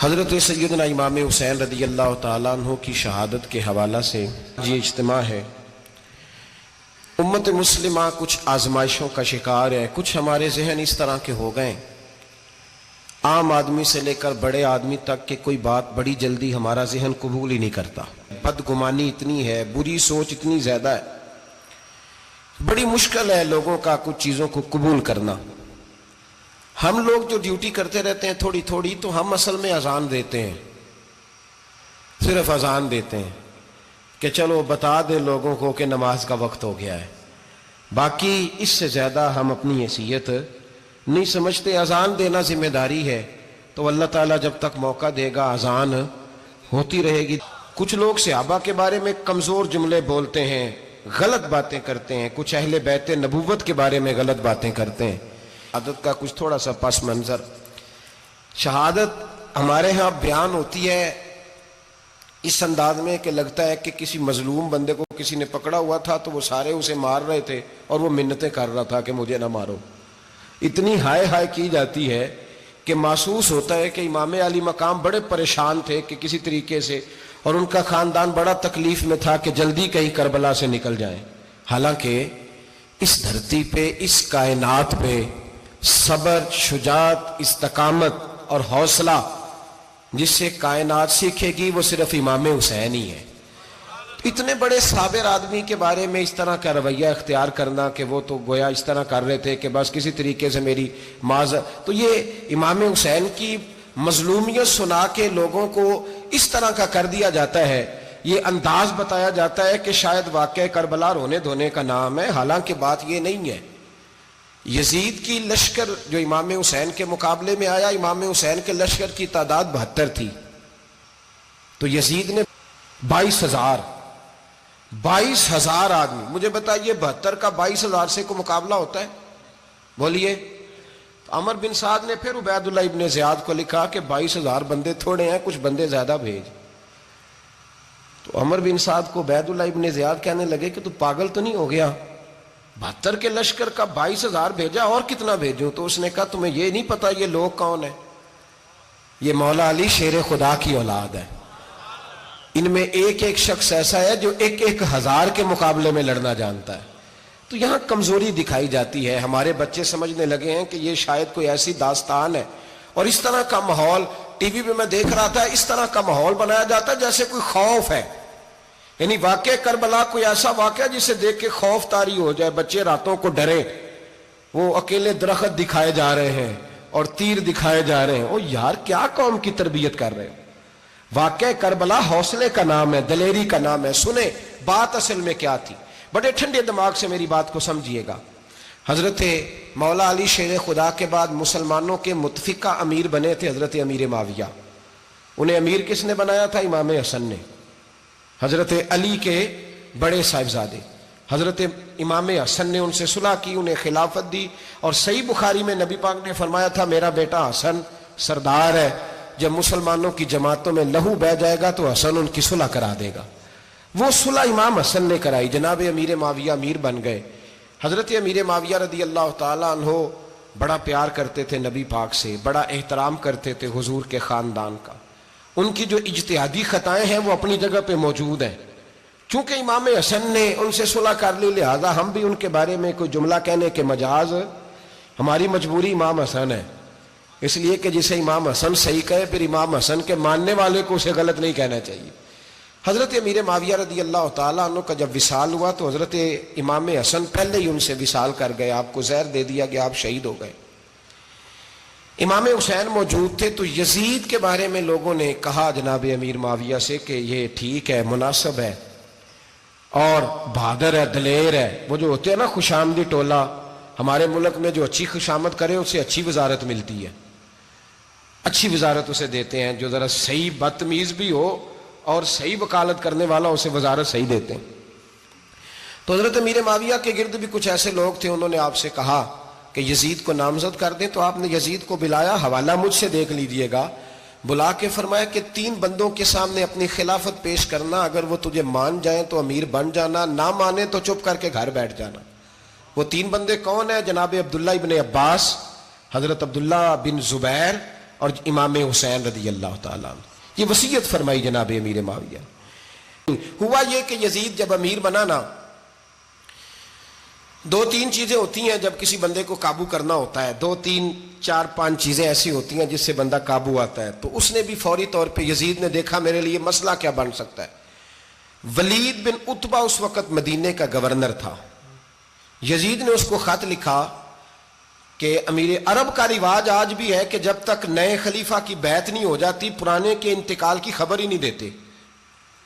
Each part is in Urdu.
حضرت سیدنا امام حسین رضی اللہ تعالیٰ عنہ کی شہادت کے حوالہ سے یہ اجتماع ہے۔ امت مسلمہ کچھ آزمائشوں کا شکار ہے، کچھ ہمارے ذہن اس طرح کے ہو گئے، عام آدمی سے لے کر بڑے آدمی تک کہ کوئی بات بڑی جلدی ہمارا ذہن قبول ہی نہیں کرتا۔ بدگمانی اتنی ہے، بری سوچ اتنی زیادہ ہے، بڑی مشکل ہے لوگوں کا کچھ چیزوں کو قبول کرنا۔ ہم لوگ جو ڈیوٹی کرتے رہتے ہیں تھوڑی تھوڑی، تو ہم اصل میں اذان دیتے ہیں، صرف اذان دیتے ہیں کہ چلو بتا دے لوگوں کو کہ نماز کا وقت ہو گیا ہے، باقی اس سے زیادہ ہم اپنی حیثیت نہیں سمجھتے۔ اذان دینا ذمہ داری ہے، تو اللہ تعالیٰ جب تک موقع دے گا اذان ہوتی رہے گی۔ کچھ لوگ صحابہ کے بارے میں کمزور جملے بولتے ہیں، غلط باتیں کرتے ہیں، کچھ اہل بیت نبوت کے بارے میں غلط باتیں کرتے ہیں۔ شہادت کا کچھ تھوڑا سا پس منظر۔ شہادت ہمارے ہاں بیان ہوتی ہے اس انداز میں کہ لگتا ہے کہ کسی مظلوم بندے کو کسی نے پکڑا ہوا تھا تو وہ سارے اسے مار رہے تھے اور وہ منتیں کر رہا تھا کہ مجھے نہ مارو۔ اتنی ہائے ہائے کی جاتی ہے کہ محسوس ہوتا ہے کہ امام علی مقام بڑے پریشان تھے کہ کسی طریقے سے، اور ان کا خاندان بڑا تکلیف میں تھا کہ جلدی کہیں کربلا سے نکل جائیں۔ حالانکہ اس دھرتی پہ، اس کائنات پہ صبر، شجاعت، استقامت اور حوصلہ جس سے کائنات سیکھے گی وہ صرف امام حسین ہی ہے۔ اتنے بڑے صابر آدمی کے بارے میں اس طرح کا رویہ اختیار کرنا کہ وہ تو گویا اس طرح کر رہے تھے کہ بس کسی طریقے سے میری تو یہ امام حسین کی مظلومیت سنا کے لوگوں کو اس طرح کا کر دیا جاتا ہے، یہ انداز بتایا جاتا ہے کہ شاید واقعہ کربلا رونے دھونے کا نام ہے، حالانکہ بات یہ نہیں ہے۔ یزید کی لشکر جو امام حسین کے مقابلے میں آیا، امام حسین کے لشکر کی تعداد 72 تھی، تو یزید نے 22,000 آدمی، مجھے بتائیے 72 کا 22,000 سے کو مقابلہ ہوتا ہے؟ بولیے۔ عمر بن سعد نے پھر عبید اللہ ابن زیاد کو لکھا کہ 22,000 بندے تھوڑے ہیں، کچھ بندے زیادہ بھیج۔ تو عمر بن سعد کو عبید اللہ ابن زیاد کہنے لگے کہ تو پاگل تو نہیں ہو گیا، 72 کے لشکر کا 22,000 بھیجا، اور کتنا بھیجوں؟ تو اس نے کہا تمہیں یہ نہیں پتا یہ لوگ کون ہیں؟ یہ مولا علی شیر خدا کی اولاد ہے، ان میں ایک ایک شخص ایسا ہے جو 1,000 کے مقابلے میں لڑنا جانتا ہے۔ تو یہاں کمزوری دکھائی جاتی ہے، ہمارے بچے سمجھنے لگے ہیں کہ یہ شاید کوئی ایسی داستان ہے، اور اس طرح کا ماحول ٹی وی پہ میں دیکھ رہا تھا، اس طرح کا ماحول بنایا جاتا ہے جیسے کوئی خوف ہے، یعنی واقع کربلا کوئی ایسا واقعہ جسے دیکھ کے خوف طاری ہو جائے، بچے راتوں کو ڈرے، وہ اکیلے درخت دکھائے جا رہے ہیں اور تیر دکھائے جا رہے ہیں۔ او یار، کیا قوم کی تربیت کر رہے ہیں؟ واقع کربلا حوصلے کا نام ہے، دلیری کا نام ہے۔ سنیں بات اصل میں کیا تھی، بڑے ٹھنڈے دماغ سے میری بات کو سمجھیے گا۔ حضرت مولا علی شیر خدا کے بعد مسلمانوں کے متفقہ امیر بنے تھے حضرت امیر معاویہ۔ انہیں امیر کس نے بنایا تھا؟ امام حسن نے، حضرت علی کے بڑے صاحبزادے۔ حضرت امام حسن نے ان سے صلح کی، انہیں خلافت دی، اور صحیح بخاری میں نبی پاک نے فرمایا تھا میرا بیٹا حسن سردار ہے، جب مسلمانوں کی جماعتوں میں لہو بہ جائے گا تو حسن ان کی صلح کرا دے گا۔ وہ صلح امام حسن نے کرائی، جناب امیر معاویہ امیر بن گئے۔ حضرت امیر معاویہ رضی اللہ تعالیٰ عنہ بڑا پیار کرتے تھے نبی پاک سے، بڑا احترام کرتے تھے حضور کے خاندان کا۔ ان کی جو اجتہادی خطائیں ہیں وہ اپنی جگہ پہ موجود ہیں، چونکہ امام حسن نے ان سے صلح کر لی، لہذا ہم بھی ان کے بارے میں کوئی جملہ کہنے کے مجاز، ہماری مجبوری امام حسن ہے، اس لیے کہ جسے امام حسن صحیح کہے پھر امام حسن کے ماننے والے کو اسے غلط نہیں کہنا چاہیے۔ حضرت امیر معاویہ رضی اللہ تعالیٰ عنہ کا جب وصال ہوا تو حضرت امام حسن پہلے ہی ان سے وصال کر گئے، آپ کو زہر دے دیا گیا، آپ شہید ہو گئے۔ امام حسین موجود تھے، تو یزید کے بارے میں لوگوں نے کہا جناب امیر معاویہ سے کہ یہ ٹھیک ہے، مناسب ہے، اور بہادر ہے، دلیر ہے۔ وہ جو ہوتے ہیں نا خوش آمدی ٹولہ، ہمارے ملک میں جو اچھی خوشامد کرے اسے اچھی وزارت ملتی ہے، اچھی وزارت اسے دیتے ہیں، جو ذرا صحیح بدتمیز بھی ہو اور صحیح وکالت کرنے والا اسے وزارت صحیح دیتے ہیں۔ تو حضرت امیر معاویہ کے گرد بھی کچھ ایسے لوگ تھے، انہوں نے آپ سے کہا کہ یزید کو نامزد کر دیں، تو آپ نے یزید کو بلایا، حوالہ مجھ سے دیکھ لیجئے گا، بلا کے فرمایا کہ 3 بندوں کے سامنے اپنی خلافت پیش کرنا، اگر وہ تجھے مان جائیں تو امیر بن جانا، نہ مانے تو چپ کر کے گھر بیٹھ جانا۔ وہ 3 بندے کون ہیں؟ جناب عبداللہ ابن عباس، حضرت عبداللہ بن زبیر اور امام حسین رضی اللہ تعالیٰ عنہ. یہ وصیت فرمائی جناب امیر معاویہ. ہوا یہ کہ یزید جب امیر بنا نا، دو تین چیزیں ہوتی ہیں جب کسی بندے کو قابو کرنا ہوتا ہے، دو تین چار پانچ چیزیں ایسی ہوتی ہیں جس سے بندہ قابو آتا ہے. تو اس نے بھی فوری طور پہ، یزید نے دیکھا میرے لیے مسئلہ کیا بن سکتا ہے. ولید بن عتبہ اس وقت مدینے کا گورنر تھا. یزید نے اس کو خط لکھا کہ امیر عرب کا رواج آج بھی ہے کہ جب تک نئے خلیفہ کی بیعت نہیں ہو جاتی پرانے کے انتقال کی خبر ہی نہیں دیتے،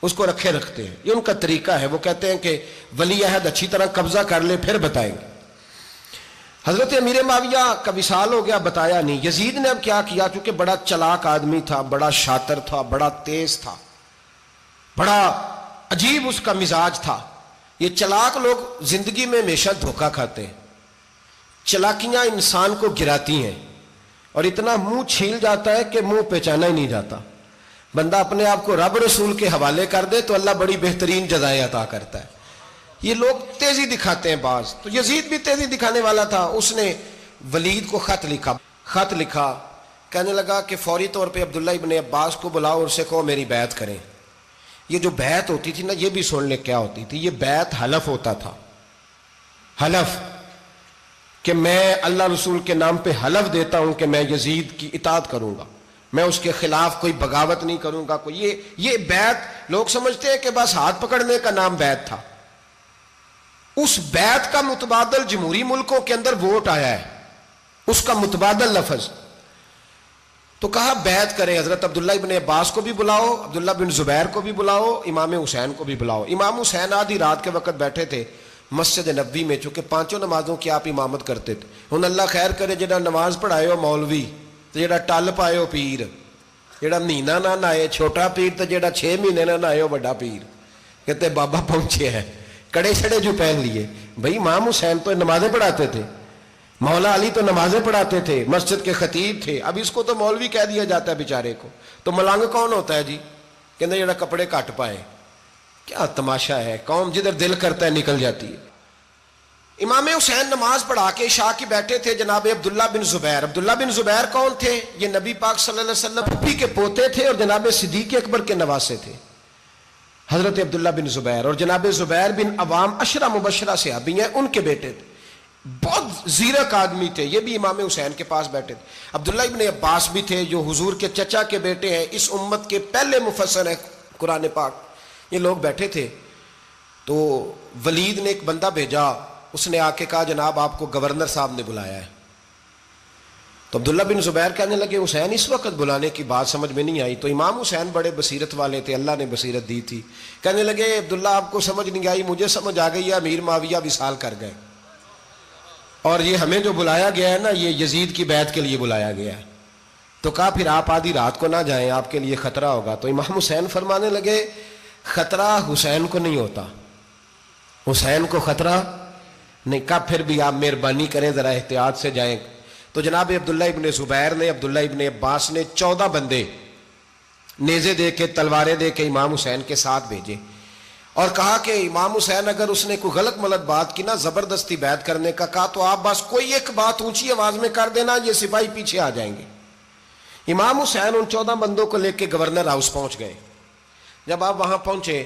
اس کو رکھے رکھتے ہیں. یہ ان کا طریقہ ہے. وہ کہتے ہیں کہ ولی عہد اچھی طرح قبضہ کر لے پھر بتائیں گے. حضرت امیر معاویہ کا وصال ہو گیا، بتایا نہیں. یزید نے اب کیا کیا، چونکہ بڑا چلاک آدمی تھا، بڑا شاطر تھا، بڑا تیز تھا، بڑا عجیب اس کا مزاج تھا. یہ چلاک لوگ زندگی میں ہمیشہ دھوکہ کھاتے ہیں. چلاکیاں انسان کو گراتی ہیں اور اتنا منہ چھیل جاتا ہے کہ منہ پہچانا ہی نہیں جاتا. بندہ اپنے آپ کو رب رسول کے حوالے کر دے تو اللہ بڑی بہترین جزائیں عطا کرتا ہے. یہ لوگ تیزی دکھاتے ہیں بعض. تو یزید بھی تیزی دکھانے والا تھا. اس نے ولید کو خط لکھا کہنے لگا کہ فوری طور پہ عبداللہ ابن عباس کو بلاؤ اور اسے کہو میری بیعت کریں. یہ جو بیعت ہوتی تھی نا، یہ بھی سن لے کیا ہوتی تھی. یہ بیعت حلف ہوتا تھا. حلف کہ میں اللہ رسول کے نام پہ حلف دیتا ہوں کہ میں یزید کی اطاعت کروں گا، میں اس کے خلاف کوئی بغاوت نہیں کروں گا. یہ بیعت لوگ سمجھتے ہیں کہ بس ہاتھ پکڑنے کا نام بیعت تھا. اس بیعت کا متبادل جمہوری ملکوں کے اندر ووٹ آیا ہے، اس کا متبادل لفظ. تو کہا بیعت کریں. حضرت عبداللہ ابن عباس کو بھی بلاؤ، عبداللہ بن زبیر کو بھی بلاؤ، امام حسین کو بھی بلاؤ. امام حسین آدھی رات کے وقت بیٹھے تھے مسجد نبوی میں، چونکہ پانچوں نمازوں کی آپ امامت کرتے تھے. ہن اللہ خیر کرے جڑا نماز پڑھائے ہو مولوی تے جڑا ٹل پائے ہو پیر، جڑا مہینہ نہ نہائے چھوٹا پیر تے جڑا 6 مہینے نہ نہائے ہو بڑا پیر. کہتے بابا پہنچے ہیں، کڑے چھڑے جو پہن لیے. بھائی امام حسین تو نمازیں پڑھاتے تھے، مولا علی تو نمازیں پڑھاتے تھے، مسجد کے خطیب تھے. اب اس کو تو مولوی کہہ دیا جاتا ہے بیچارے کو. تو ملنگ کون ہوتا ہے جی؟ کہتے جڑا کپڑے کٹ پائے. کیا تماشا ہے، قوم جدھر دل کرتا ہے نکل جاتی ہے. امام حسین نماز پڑھا کے عشاء کی بیٹھے تھے جناب عبداللہ بن زبیر. عبداللہ بن زبیر کون تھے؟ یہ نبی پاک صلی اللہ علیہ وسلم پھپھی کے پوتے تھے اور جناب صدیق اکبر کے نواسے تھے. حضرت عبداللہ بن زبیر اور جناب زبیر بن عوام عشرہ مبشرہ صحابی ہیں، ان کے بیٹے تھے. بہت زیرک آدمی تھے. یہ بھی امام حسین کے پاس بیٹھے تھے. عبداللہ ابن عباس بھی تھے جو حضور کے چچا کے بیٹے ہیں، اس امت کے پہلے مفسر ہیں قرآن پاک. یہ لوگ بیٹھے تھے. تو ولید نے ایک بندہ بھیجا، اس نے آ کے کہا جناب آپ کو گورنر صاحب نے بلایا ہے. تو عبداللہ بن زبیر کہنے لگے حسین اس وقت بلانے کی بات سمجھ میں نہیں آئی. تو امام حسین بڑے بصیرت والے تھے، اللہ نے بصیرت دی تھی. کہنے لگے عبداللہ آپ کو سمجھ نہیں آئی، مجھے سمجھ آ گئی ہے، امیر معاویہ وصال کر گئے اور یہ ہمیں جو بلایا گیا ہے نا، یہ یزید کی بیعت کے لیے بلایا گیا ہے. تو کہا پھر آپ آدھی رات کو نہ جائیں، آپ کے لیے خطرہ ہوگا. تو امام حسین فرمانے لگے خطرہ حسین کو نہیں ہوتا، حسین کو خطرہ نہیں. کہا پھر بھی آپ مہربانی کریں ذرا احتیاط سے جائیں. تو جناب عبداللہ ابن زبیر نے، عبداللہ ابن عباس نے 14 بندے نیزے دے کے، تلواریں دے کے امام حسین کے ساتھ بھیجے اور کہا کہ امام حسین اگر اس نے کوئی غلط ملت بات کی نا، زبردستی بیعت کرنے کا کہا، تو آپ بس کوئی ایک بات اونچی آواز میں کر دینا، یہ سپاہی پیچھے آ جائیں گے. امام حسین ان 14 بندوں کو لے کے گورنر ہاؤس پہنچ گئے. جب آپ وہاں پہنچے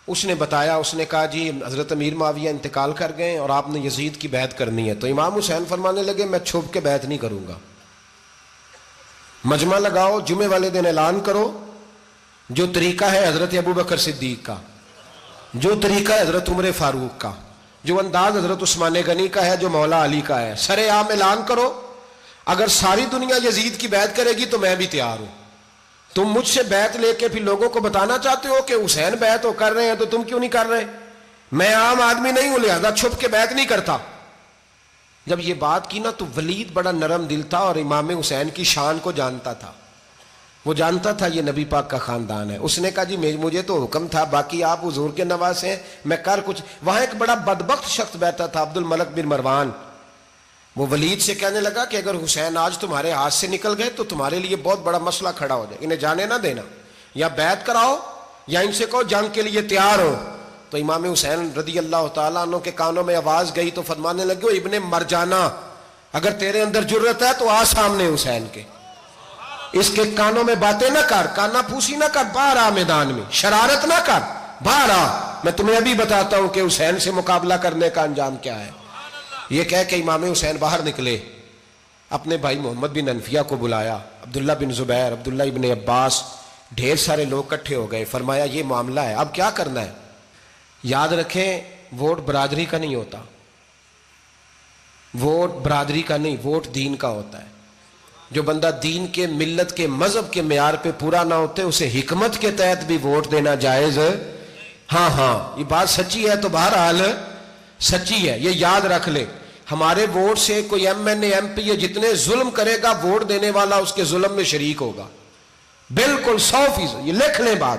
اس نے بتایا، اس نے کہا جی حضرت امیر معاویہ انتقال کر گئے اور آپ نے یزید کی بیعت کرنی ہے. تو امام حسین فرمانے لگے میں چھپ کے بیعت نہیں کروں گا. مجمع لگاؤ، جمعے والے دن اعلان کرو. جو طریقہ ہے حضرت ابوبکر صدیق کا، جو طریقہ ہے حضرت عمر فاروق کا، جو انداز حضرت عثمان غنی کا ہے، جو مولا علی کا ہے، سر عام اعلان کرو. اگر ساری دنیا یزید کی بیعت کرے گی تو میں بھی تیار ہوں. تم مجھ سے بیعت لے کے پھر لوگوں کو بتانا چاہتے ہو کہ حسین بیعت ہو کر رہے ہیں تو تم کیوں نہیں کر رہے؟ میں عام آدمی نہیں ہوں، لہذا چھپ کے بیعت نہیں کرتا. جب یہ بات کی نا تو ولید بڑا نرم دل تھا اور امام حسین کی شان کو جانتا تھا. وہ جانتا تھا یہ نبی پاک کا خاندان ہے. اس نے کہا جی مجھے تو حکم تھا، باقی آپ حضور کے نواسے ہیں، میں کر کچھ. وہاں ایک بڑا بدبخت شخص بیٹھا تھا، عبد الملک بن مروان. وہ ولید سے کہنے لگا کہ اگر حسین آج تمہارے ہاتھ سے نکل گئے تو تمہارے لیے بہت بڑا مسئلہ کھڑا ہو جائے، انہیں جانے نہ دینا، یا بیعت کراؤ یا ان سے کہو جنگ کے لیے تیار ہو. تو امام حسین رضی اللہ تعالیٰ عنہ کے کانوں میں آواز گئی تو فرمانے لگے ابن مرجانہ، اگر تیرے اندر جرت ہے تو آ سامنے حسین کے. اس کے کانوں میں باتیں نہ کر، کانا پھوسی نہ کر، باہر آ میدان میں، شرارت نہ کر، باہر آ، میں تمہیں ابھی بتاتا ہوں کہ حسین سے مقابلہ کرنے کا انجام کیا ہے۔ یہ کہہ کہ امام حسین باہر نکلے، اپنے بھائی محمد بن انفیہ کو بلایا، عبداللہ بن زبیر، عبداللہ ابن عباس، ڈھیر سارے لوگ اکٹھے ہو گئے۔ فرمایا یہ معاملہ ہے، اب کیا کرنا ہے؟ یاد رکھیں ووٹ برادری کا نہیں ہوتا، ووٹ برادری کا نہیں، ووٹ دین کا ہوتا ہے۔ جو بندہ دین کے، ملت کے، مذہب کے معیار پہ پورا نہ ہوتے اسے حکمت کے تحت بھی ووٹ دینا جائز۔ ہاں یہ بات سچی ہے تو بہرحال سچی ہے، یہ یاد رکھ لے۔ ہمارے ووٹ سے کوئی ایم این اے، ایم پی اے جتنے ظلم کرے گا، ووٹ دینے والا اس کے ظلم میں شریک ہوگا، بالکل 100%، یہ لکھ لیں بات۔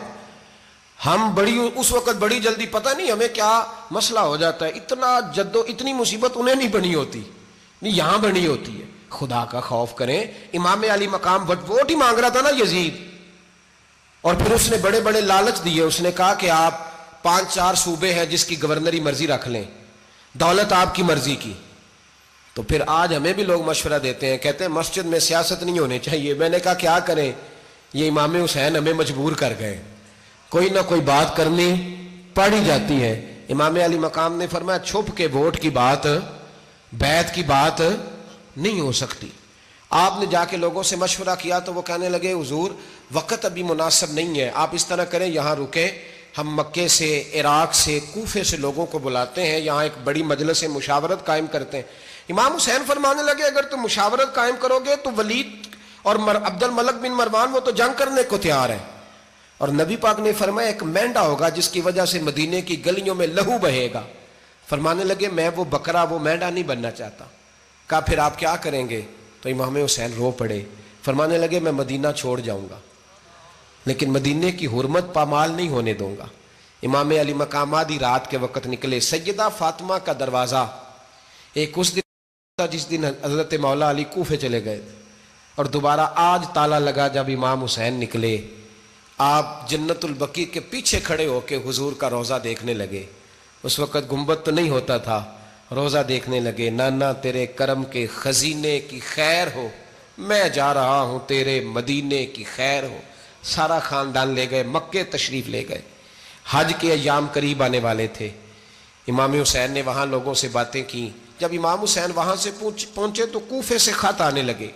ہم اس وقت بڑی جلدی، پتہ نہیں ہمیں کیا مسئلہ ہو جاتا ہے، اتنی مصیبت انہیں نہیں بنی ہوتی، نہیں یہاں بنی ہوتی ہے۔ خدا کا خوف کریں، امام علی مقام ووٹ ہی مانگ رہا تھا نا یزید، اور پھر اس نے بڑے بڑے لالچ دیے، اس نے کہا کہ آپ 5-4 صوبے ہیں جس کی گورنری مرضی رکھ لیں، دولت آپ کی مرضی کی۔ تو پھر آج ہمیں بھی لوگ مشورہ دیتے ہیں، کہتے ہیں مسجد میں سیاست نہیں ہونی چاہیے۔ میں نے کہا کیا کریں، یہ امام حسین ہمیں مجبور کر گئے، کوئی نہ کوئی بات کرنی پڑ ہی جاتی ہے۔ امام علی مقام نے فرمایا چھپ کے ووٹ کی بات، بیعت کی بات نہیں ہو سکتی۔ آپ نے جا کے لوگوں سے مشورہ کیا تو وہ کہنے لگے حضور وقت ابھی مناسب نہیں ہے، آپ اس طرح کریں یہاں رکیں، ہم مکے سے، عراق سے، کوفے سے لوگوں کو بلاتے ہیں، یہاں ایک بڑی مجلس مشاورت قائم کرتے ہیں۔ امام حسین فرمانے لگے اگر تم مشاورت قائم کرو گے تو ولید اور عبد الملک بن مروان وہ تو جنگ کرنے کو تیار ہے، اور نبی پاک نے فرمایا ایک مینڈا ہوگا جس کی وجہ سے مدینے کی گلیوں میں لہو بہے گا۔ فرمانے لگے میں وہ بکرا، وہ مینڈا نہیں بننا چاہتا۔ کہا پھر آپ کیا کریں گے؟ تو امام حسین رو پڑے، فرمانے لگے میں مدینہ چھوڑ جاؤں گا لیکن مدینے کی حرمت پامال نہیں ہونے دوں گا۔ امام علی مقام آدھی رات کے وقت نکلے، سیدہ فاطمہ کا دروازہ ایک اس دن تھا جس دن حضرت مولا علی کوفے چلے گئے تھے، اور دوبارہ آج تالا لگا جب امام حسین نکلے۔ آپ جنت البقیع کے پیچھے کھڑے ہو کے حضور کا روضہ دیکھنے لگے، اس وقت گنبد تو نہیں ہوتا تھا، روضہ دیکھنے لگے۔ نانا تیرے کرم کے خزینے کی خیر ہو، میں جا رہا ہوں تیرے مدینے کی خیر ہو۔ سارا خاندان لے گئے، مکے تشریف لے گئے، حج کے ایام قریب آنے والے تھے۔ امام حسین نے وہاں لوگوں سے باتیں کی۔ جب امام حسین وہاں سے پہنچے تو کوفے سے خط آنے لگے۔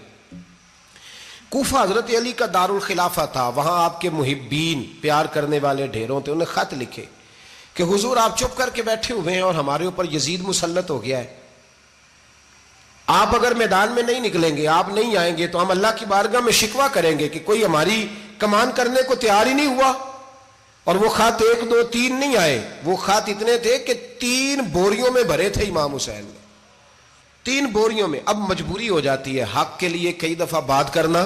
کوفہ حضرت علی کا دارالخلافہ تھا، وہاں آپ کے محبین، پیار کرنے والے ڈھیروں تھے، انہیں خط لکھے کہ حضور آپ چپ کر کے بیٹھے ہوئے ہیں اور ہمارے اوپر یزید مسلط ہو گیا ہے، آپ اگر میدان میں نہیں نکلیں گے، آپ نہیں آئیں گے تو ہم اللہ کی بارگاہ میں شکوہ کریں گے کہ کوئی ہماری کمان کرنے کو تیار ہی نہیں ہوا۔ اور وہ خط 1 2 3 نہیں آئے، وہ خط اتنے تھے کہ 3 بوریوں میں بھرے تھے امام حسین نے، 3 بوریوں میں۔ اب مجبوری ہو جاتی ہے، حق کے لیے کئی دفعہ بات کرنا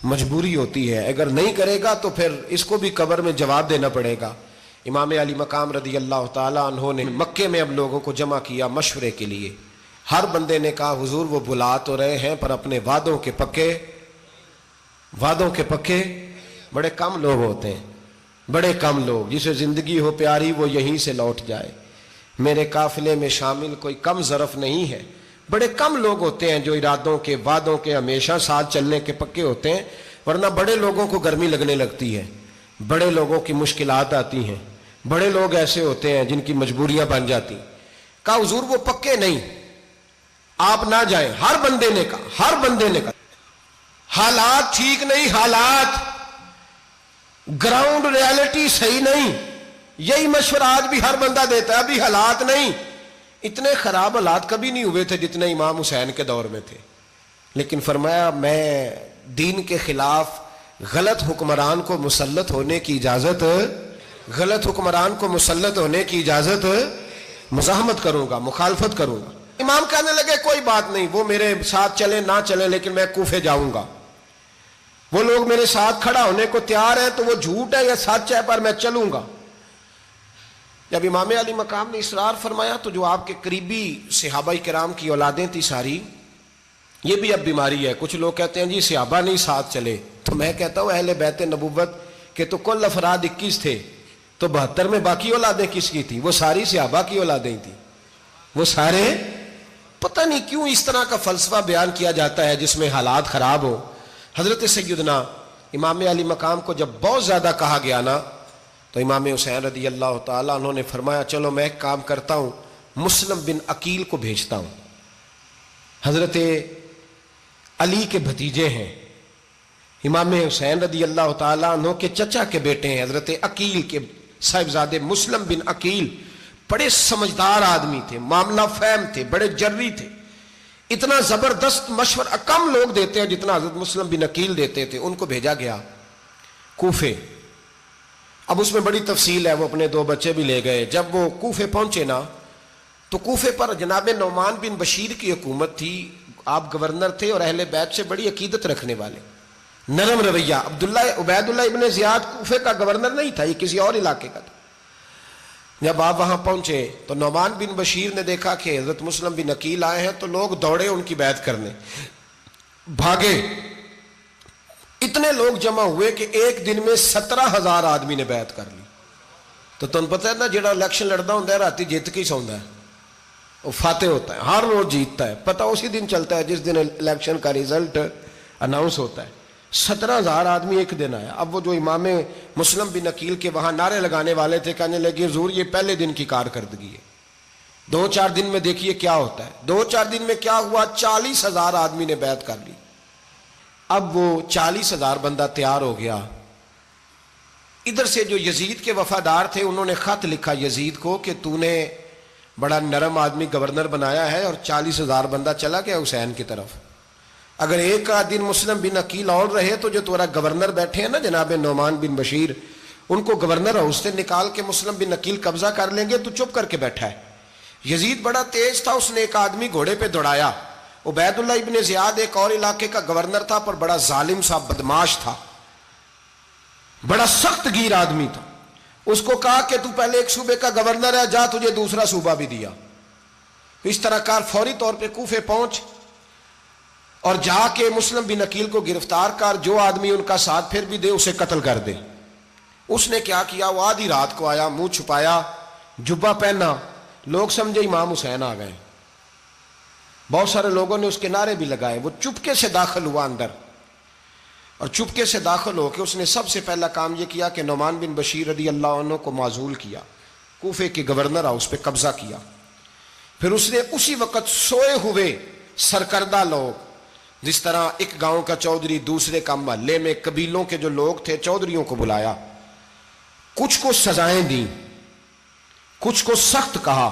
مجبوری ہوتی ہے، اگر نہیں کرے گا تو پھر اس کو بھی قبر میں جواب دینا پڑے گا۔ امام علی مقام رضی اللہ تعالیٰ عنہ نے مکے میں اب لوگوں کو جمع کیا مشورے کے لیے۔ ہر بندے نے کہا حضور وہ بلا تو رہے ہیں پر اپنے وعدوں کے پکے بڑے کم لوگ ہوتے ہیں، بڑے کم لوگ، جسے زندگی ہو پیاری وہ یہیں سے لوٹ جائے۔ میرے قافلے میں شامل کوئی کم ظرف نہیں ہے، بڑے کم لوگ ہوتے ہیں جو ارادوں کے، وعدوں کے ہمیشہ ساتھ چلنے کے پکے ہوتے ہیں، ورنہ بڑے لوگوں کو گرمی لگنے لگتی ہے، بڑے لوگوں کی مشکلات آتی ہیں، بڑے لوگ ایسے ہوتے ہیں جن کی مجبوریاں بن جاتی۔ کہا حضور وہ پکے نہیں، آپ نہ جائیں۔ ہر بندے نے کہا حالات ٹھیک نہیں، حالات گراؤنڈ ریالٹی صحیح نہیں، یہی مشورہ آج بھی ہر بندہ دیتا ہے، ابھی حالات نہیں۔ اتنے خراب حالات کبھی نہیں ہوئے تھے جتنے امام حسین کے دور میں تھے، لیکن فرمایا میں دین کے خلاف غلط حکمران کو مسلط ہونے کی اجازت، مزاحمت کروں گا، مخالفت کروں گا۔ امام کہنے لگے کوئی بات نہیں، وہ میرے ساتھ چلے نہ چلے لیکن میں کوفے جاؤں گا، وہ لوگ میرے ساتھ کھڑا ہونے کو تیار ہے تو وہ جھوٹ ہے یا سچ ہے پر میں چلوں گا۔ جب امام علی مقام نے اصرار فرمایا تو جو آپ کے قریبی صحابہ کرام کی اولادیں تھی ساری، یہ بھی اب بیماری ہے، کچھ لوگ کہتے ہیں جی صحابہ نہیں ساتھ چلے، تو میں کہتا ہوں اہل بیت نبوت کے تو کل افراد 21 تھے، تو 72 میں باقی اولادیں کس کی تھی؟ وہ ساری صحابہ کی اولادیں تھیں، وہ سارے۔ پتہ نہیں کیوں اس طرح کا فلسفہ بیان کیا جاتا ہے جس میں حالات خراب ہو۔ حضرت سیدنا امام علی مقام کو جب بہت زیادہ کہا گیا نا تو امام حسین رضی اللہ تعالیٰ انہوں نے فرمایا چلو میں ایک کام کرتا ہوں، مسلم بن عقیل کو بھیجتا ہوں، حضرت علی کے بھتیجے ہیں، امام حسین رضی اللہ تعالیٰ عنہ کے چچا کے بیٹے ہیں، حضرت عقیل کے صاحبزادے مسلم بن عقیل بڑے سمجھدار آدمی تھے، معاملہ فہم تھے، بڑے جری تھے، اتنا زبردست مشورہ کم لوگ دیتے ہیں جتنا حضرت مسلم بن عقیل دیتے تھے۔ ان کو بھیجا گیا کوفے۔ اب اس میں بڑی تفصیل ہے، وہ اپنے 2 بچے بھی لے گئے۔ جب وہ کوفے پہنچے نا تو کوفے پر جناب نعمان بن بشیر کی حکومت تھی، آپ گورنر تھے اور اہل بیت سے بڑی عقیدت رکھنے والے، نرم رویہ۔ عبید اللہ ابن زیاد کوفے کا گورنر نہیں تھا، یہ کسی اور علاقے کا تھا۔ جب آپ وہاں پہنچے تو نعمان بن بشیر نے دیکھا کہ حضرت مسلم بن عقیل آئے ہیں تو لوگ دوڑے ان کی بیعت کرنے، بھاگے، اتنے لوگ جمع ہوئے کہ ایک دن میں 17,000 آدمی نے بیعت کر لی۔ تو تمہیں پتہ ہے نا جڑا الیکشن لڑتا ہوں راتی جیت کے ہی سوندا ہے، وہ فاتح ہوتا ہے، ہر روز جیتتا ہے، پتہ اسی دن چلتا ہے جس دن الیکشن کا ریزلٹ اناؤنس ہوتا ہے۔ 17,000 آدمی ایک دن آیا۔ اب وہ جو امام مسلم بن عقیل کے وہاں نعرے لگانے والے تھے کہنے لگے حضور یہ پہلے دن کی کارکردگی ہے، 2-4 دن میں دیکھیے کیا ہوتا ہے۔ 2-4 دن میں کیا ہوا، 40,000 آدمی نے بیعت کر لی۔ اب وہ 40,000 بندہ تیار ہو گیا۔ ادھر سے جو یزید کے وفادار تھے انہوں نے خط لکھا یزید کو کہ تو نے بڑا نرم آدمی گورنر بنایا ہے اور 40,000 بندہ چلا گیا حسین کی طرف، اگر ایک دن مسلم بن عقیل اور رہے تو جو تمہارا گورنر بیٹھے ہیں نا جناب نعمان بن بشیر، ان کو گورنر ہاؤس سے نکال کے مسلم بن عقیل قبضہ کر لیں گے، تو چپ کر کے بیٹھا ہے۔ یزید بڑا تیز تھا، اس نے ایک آدمی گھوڑے پہ دوڑایا۔ عبید اللہ ابن زیاد ایک اور علاقے کا گورنر تھا پر بڑا ظالم سا بدماش تھا، بڑا سخت گیر آدمی تھا۔ اس کو کہا کہ تو پہلے ایک صوبے کا گورنر ہے، جا تجھے دوسرا صوبہ بھی دیا۔ اس طرح کار فوری طور پہ کوفے پہنچ اور جا کے مسلم بن عقیل کو گرفتار کر، جو آدمی ان کا ساتھ پھر بھی دے اسے قتل کر دے۔ اس نے کیا کیا، وہ آدھی رات کو آیا، منہ چھپایا، جبہ پہنا، لوگ سمجھے امام حسین آ گئے۔ بہت سارے لوگوں نے اس کے نعرے بھی لگائے۔ وہ چپکے سے داخل ہوا اندر، اور چپکے سے داخل ہو کے اس نے سب سے پہلا کام یہ کیا کہ نعمان بن بشیر رضی اللہ عنہ کو معزول کیا، کوفے کے گورنر ہاؤس پہ قبضہ کیا۔ پھر اس نے اسی وقت سوئے ہوئے سرکردہ لوگ، جس طرح ایک گاؤں کا چودھری دوسرے کا محلے میں قبیلوں کے جو لوگ تھے چودھریوں کو بلایا، کچھ کو سزائیں دیں، کچھ کو سخت کہا،